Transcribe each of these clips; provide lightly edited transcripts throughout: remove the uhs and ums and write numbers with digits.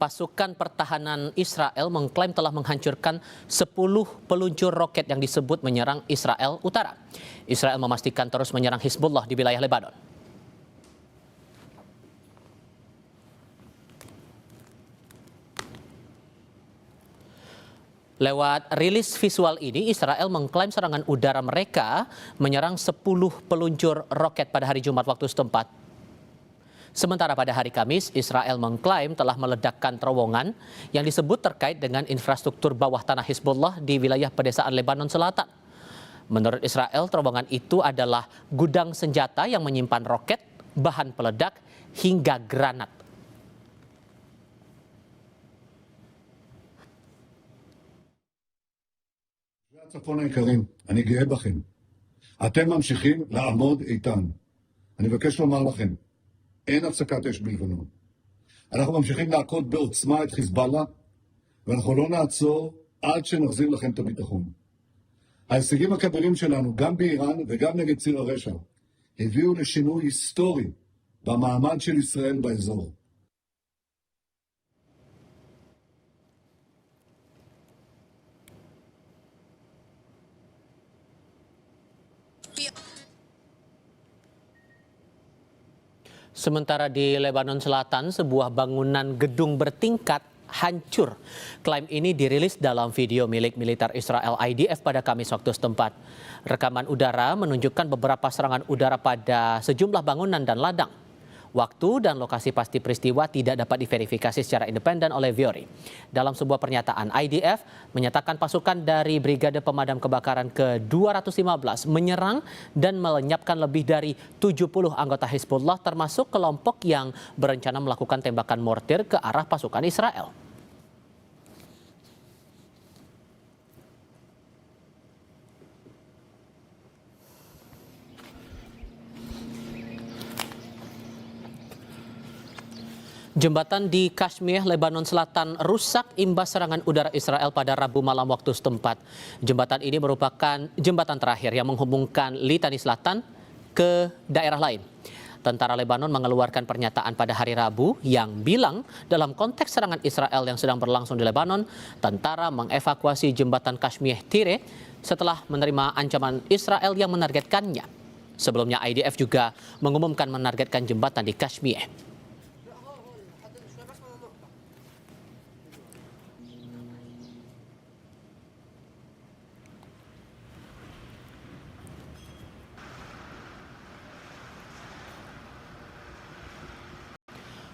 pasukan pertahanan Israel mengklaim telah menghancurkan 10 peluncur roket yang disebut menyerang Israel Utara. Israel memastikan terus menyerang Hizbullah di wilayah Lebanon. Lewat rilis visual ini, Israel mengklaim serangan udara mereka menyerang 10 peluncur roket pada hari Jumat waktu setempat. Sementara pada hari Kamis, Israel mengklaim telah meledakkan terowongan yang disebut terkait dengan infrastruktur bawah tanah Hizbullah di wilayah pedesaan Lebanon Selatan. Menurut Israel, terowongan itu adalah gudang senjata yang menyimpan roket, bahan peledak, hingga granat. הצפון היקרים, אני גאה בכם. אתם ממשיכים לעמוד איתן. אני מבקש לומר לכם, אין הפסקת אש בלבנון. אנחנו ממשיכים להכות בעוצמה את חיזבאללה, ואנחנו לא נעצור עד שנחזיר לכם את הביטחון. ההישגים הכבירים שלנו, גם באיראן וגם נגד ציר הרשע, הביאו לשינוי היסטורי במעמד של ישראל באזור. Sementara di Lebanon Selatan, sebuah bangunan gedung bertingkat hancur. Klaim ini dirilis dalam video milik militer Israel IDF pada Kamis waktu setempat. Rekaman udara menunjukkan beberapa serangan udara pada sejumlah bangunan dan ladang. Waktu dan lokasi pasti peristiwa tidak dapat diverifikasi secara independen oleh Viori. Dalam sebuah pernyataan, IDF menyatakan pasukan dari Brigade Pemadam Kebakaran ke-215 menyerang dan melenyapkan lebih dari 70 anggota Hizbullah, termasuk kelompok yang berencana melakukan tembakan mortir ke arah pasukan Israel. Jembatan di Kashmir, Lebanon Selatan rusak imbas serangan udara Israel pada Rabu malam waktu setempat. Jembatan ini merupakan jembatan terakhir yang menghubungkan Litani Selatan ke daerah lain. Tentara Lebanon mengeluarkan pernyataan pada hari Rabu yang bilang dalam konteks serangan Israel yang sedang berlangsung di Lebanon, tentara mengevakuasi jembatan Kashmir Tire setelah menerima ancaman Israel yang menargetkannya. Sebelumnya IDF juga mengumumkan menargetkan jembatan di Kashmir.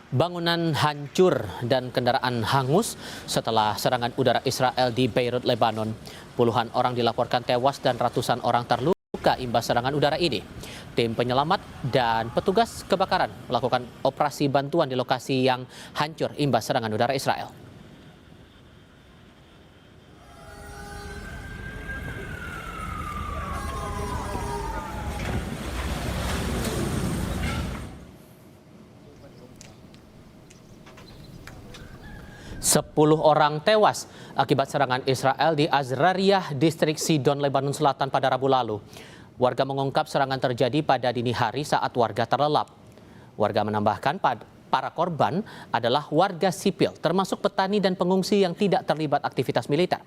Bangunan hancur dan kendaraan hangus setelah serangan udara Israel di Beirut, Lebanon. Puluhan orang dilaporkan tewas dan ratusan orang terluka imbas serangan udara ini. Tim penyelamat dan petugas kebakaran melakukan operasi bantuan di lokasi yang hancur imbas serangan udara Israel. Sepuluh orang tewas akibat serangan Israel di Azrariyah, distrik Sidon, Lebanon Selatan pada Rabu lalu. Warga mengungkap serangan terjadi pada dini hari saat warga terlelap. Warga menambahkan para korban adalah warga sipil, termasuk petani dan pengungsi yang tidak terlibat aktivitas militer.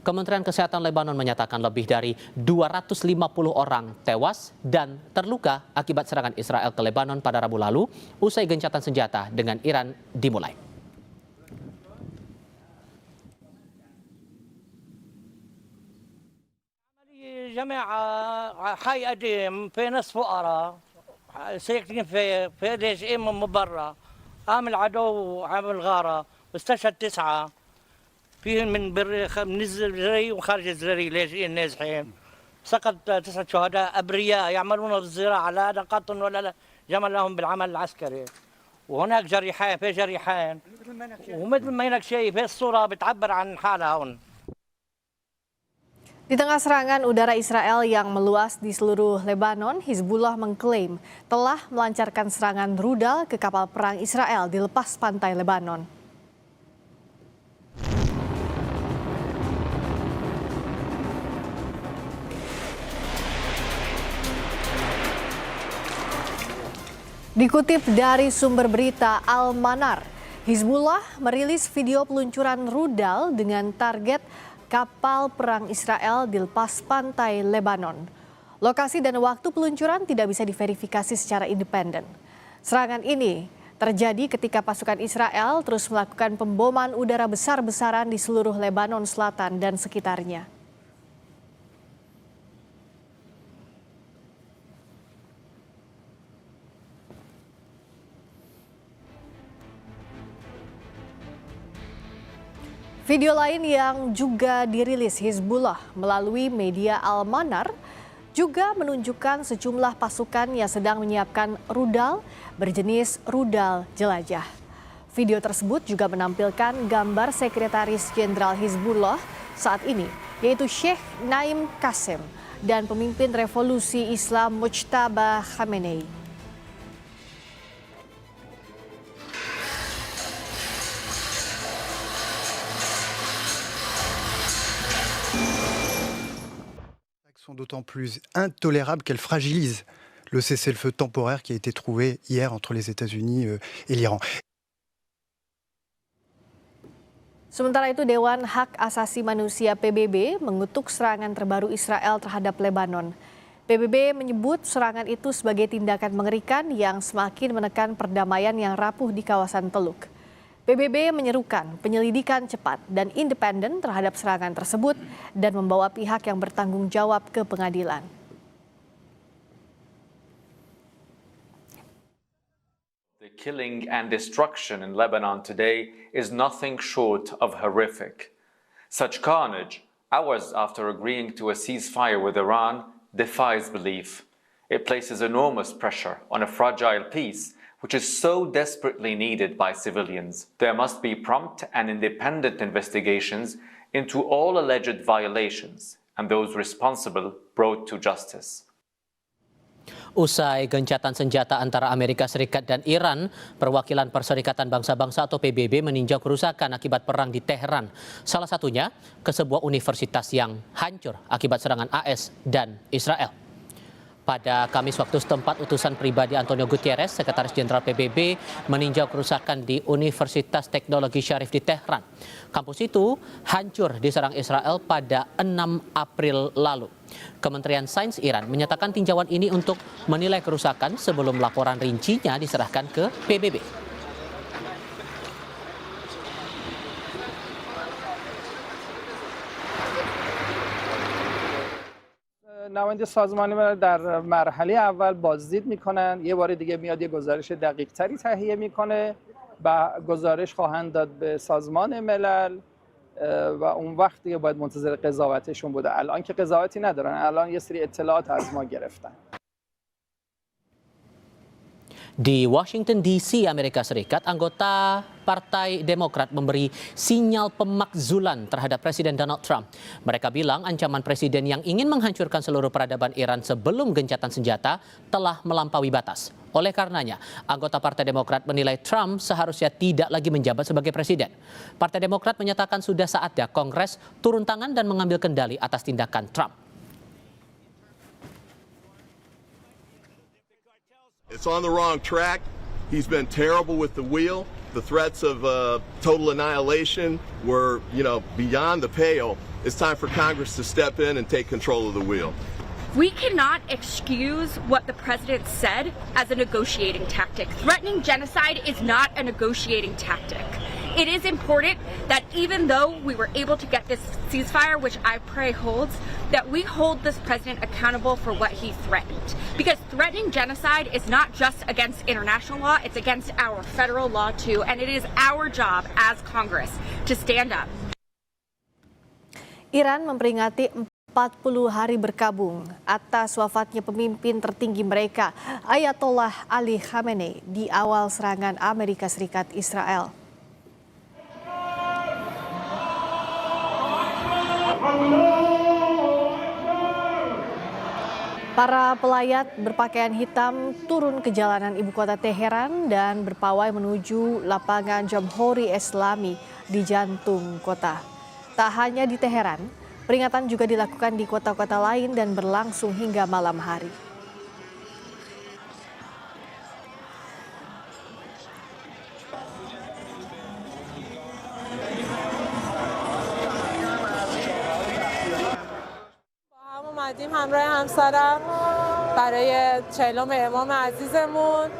Kementerian Kesehatan Lebanon menyatakan lebih dari 250 orang tewas dan terluka akibat serangan Israel ke Lebanon pada Rabu lalu usai gencatan senjata dengan Iran dimulai. جماعة حي قديم في ناس فقراء ساكنين في لاجئين من برا. قام العدو عامل غارة واستشهد 9 فيهم من الزراري وخارج الزراري لاجئين نازحين. سقط 9 شهداء أبرياء يعملون بالزراعة لا قطن ولا جمل لهم بالعمل العسكري. وهناك جريحين في جريحين ومثل ما هناك شايف هي الصورة بتعبر عن حالها هون. Di tengah serangan udara Israel yang meluas di seluruh Lebanon, Hizbullah mengklaim telah melancarkan serangan rudal ke kapal perang Israel di lepas pantai Lebanon. Dikutip dari sumber berita Al-Manar, Hizbullah merilis video peluncuran rudal dengan target kapal perang Israel di lepas pantai Lebanon. Lokasi dan waktu peluncuran tidak bisa diverifikasi secara independen. Serangan ini terjadi ketika pasukan Israel terus melakukan pemboman udara besar-besaran di seluruh Lebanon Selatan dan sekitarnya. Video lain yang juga dirilis Hizbullah melalui media Al-Manar juga menunjukkan sejumlah pasukan yang sedang menyiapkan rudal berjenis rudal jelajah. Video tersebut juga menampilkan gambar Sekretaris Jenderal Hizbullah saat ini, yaitu Sheikh Naim Qassem dan pemimpin revolusi Islam Mujtaba Khamenei. Sont d'autant plus intolérables qu'elles fragilisent le cessez-le-feu temporaire qui a été trouvé hier entre les États-Unis et l'Iran. Sementara itu, Dewan Hak Asasi Manusia PBB mengutuk serangan terbaru Israel terhadap Lebanon. PBB menyebut serangan itu sebagai tindakan mengerikan yang semakin menekan perdamaian yang rapuh di kawasan Teluk. PBB menyerukan penyelidikan cepat dan independen terhadap serangan tersebut dan membawa pihak yang bertanggung jawab ke pengadilan. The killing and destruction in Lebanon today is nothing short of horrific. Such carnage, hours after agreeing to a ceasefire with Iran, defies belief. It places enormous pressure on a fragile peace which is so desperately needed by civilians. There must be prompt and independent investigations into all alleged violations and those responsible brought to justice. Usai gencatan senjata antara Amerika Serikat dan Iran, perwakilan Perserikatan Bangsa-Bangsa atau PBB meninjau kerusakan akibat perang di Teheran. Salah satunya ke sebuah universitas yang hancur akibat serangan AS dan Israel. Pada Kamis waktu setempat, utusan pribadi Antonio Guterres, Sekretaris Jenderal PBB, meninjau kerusakan di Universitas Teknologi Syarif di Tehran. Kampus itu hancur diserang Israel pada 6 April lalu. Kementerian Sains Iran menyatakan tinjauan ini untuk menilai kerusakan sebelum laporan rincinya diserahkan ke PBB. نماینده سازمان ملل در مرحله اول بازدید میکنن، یه بار دیگه میاد یه گزارش دقیق تری تهیه میکنه و گزارش خواهند داد به سازمان ملل و اون وقت دیگه باید منتظر قضاوتشون بوده. الان که قضاوتی ندارن، الان یه سری اطلاعات از ما گرفتن. Di Washington DC, Amerika Serikat, anggota Partai Demokrat memberi sinyal pemakzulan terhadap Presiden Donald Trump. Mereka bilang ancaman presiden yang ingin menghancurkan seluruh peradaban Iran sebelum gencatan senjata telah melampaui batas. Oleh karenanya, anggota Partai Demokrat menilai Trump seharusnya tidak lagi menjabat sebagai presiden. Partai Demokrat menyatakan sudah saatnya Kongres turun tangan dan mengambil kendali atas tindakan Trump. It's on the wrong track. He's been terrible with the wheel. The threats of total annihilation were, beyond the pale. It's time for Congress to step in and take control of the wheel. We cannot excuse what the president said as a negotiating tactic. Threatening genocide is not a negotiating tactic. It is important that even though we were able to get this ceasefire, which I pray holds, that we hold this president accountable for what he threatened. Because threatening genocide is not just against international law, it's against our federal law too, and it is our job as Congress to stand up. Iran memperingati 40 hari berkabung atas wafatnya pemimpin tertinggi mereka, Ayatollah Ali Khamenei, di awal serangan Amerika Serikat Israel. Para pelayat berpakaian hitam turun ke jalanan ibu kota Teheran dan berpawai menuju lapangan Jamhuri Islami di jantung kota. Tak hanya di Teheran, peringatan juga dilakukan di kota-kota lain dan berlangsung hingga malam hari. اومدیم همراه همسرم برای 40 امام عزیزمون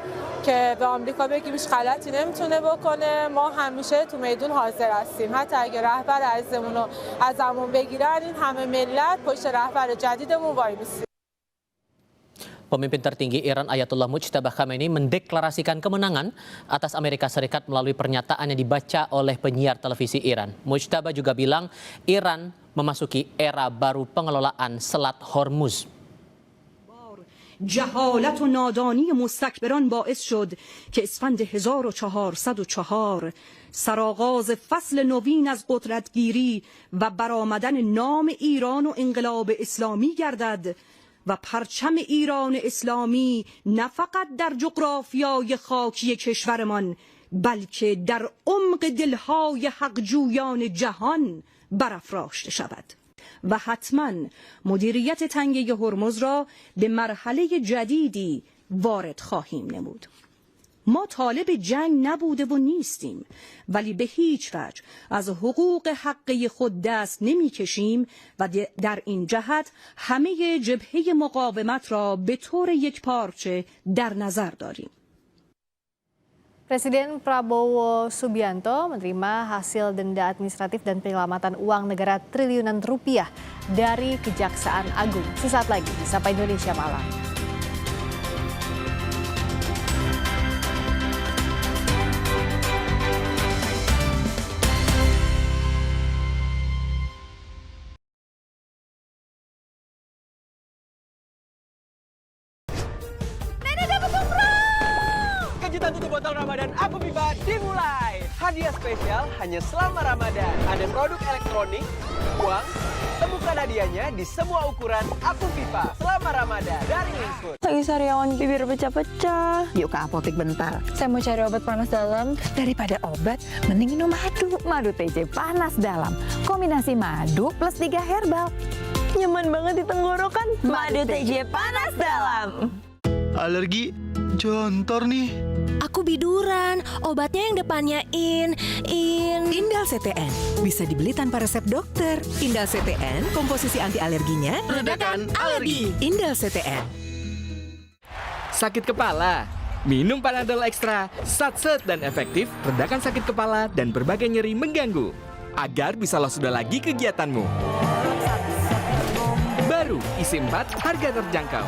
که به آمریکا بگیم هیچ غلطی نمیتونه بکنه. ما همیشه تو میدون حاضر هستیم، حتی اگه رهبر عزیزمون رو ازمون بگیرن این همه ملت پشت رهبر جدیدمون وای میسیم. Pemimpin tertinggi Iran Ayatollah Mujtaba Khamenei mendeklarasikan kemenangan atas Amerika Serikat melalui pernyataan yang dibaca oleh penyiar televisi Iran. Mujtaba juga bilang Iran memasuki era baru pengelolaan Selat Hormuz. جهالت و نادانی مستکبران باعث شد که اسفند 1404 سرآغاز فصل نوین از قدرتگیری و برآمدن نام ایران و انقلاب اسلامی گردد و پرچم ایران اسلامی نه فقط در جغرافیای خاکی کشورمان بلکه در عمق دلهای حقجویان جهان برافراشته شود. و حتما مدیریت تنگه هرمز را به مرحله جدیدی وارد خواهیم نمود. ما طالب جنگ نبوده و نیستیم، ولی به هیچ وجه از حقوق حقی خود دست نمی کشیم و در این جهت همه جبهه مقاومت را به طور یکپارچه در نظر داریم. Presiden Prabowo Subianto menerima hasil denda administratif dan penyelamatan uang negara triliunan rupiah dari Kejaksaan Agung. Sesaat lagi di Sapa Indonesia Malam. Kejutan tutup botol Ramadan Aku Pipa dimulai. Hadiah spesial hanya selama Ramadan. Ada produk elektronik, uang, temukan hadiahnya di semua ukuran Aku Pipa selama Ramadan dari Linkfood. Lagi sariawan bibir pecah-pecah. Yuk ke apotek bentar. Saya mau cari obat panas dalam. Daripada obat, mending minum madu. Madu TJ panas dalam. Kombinasi madu plus 3 herbal. Nyaman banget di tenggorokan. Madu TJ panas dalam. Alergi jontor nih. Aku biduran, obatnya yang depannya Indal CTN bisa dibeli tanpa resep dokter. Indal CTN, komposisi anti alerginya Redakan alergi. Indal CTN. Sakit kepala, minum Panadol Extra, satset dan efektif, redakan sakit kepala dan berbagai nyeri mengganggu. Agar bisa lo sudah lagi kegiatanmu. Baru, isi 4, harga terjangkau.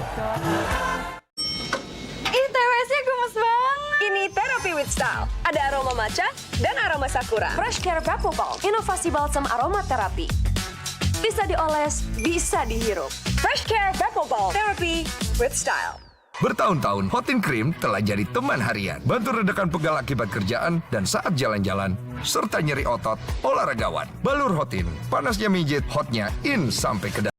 Ini TWS-nya gemes banget. Ini Therapy with Style. Ada aroma matcha dan aroma sakura. Fresh Care Vapor Balm, inovasi balsam aromaterapi. Bisa dioles, bisa dihirup. Fresh Care Vapor Balm, Therapy with Style. Bertahun-tahun, Hotin Cream telah jadi teman harian. Bantu redakan pegal akibat kerjaan dan saat jalan-jalan, serta nyeri otot olahragawan. Balur Hotin, panasnya mijit, hotnya in sampai ke dalam.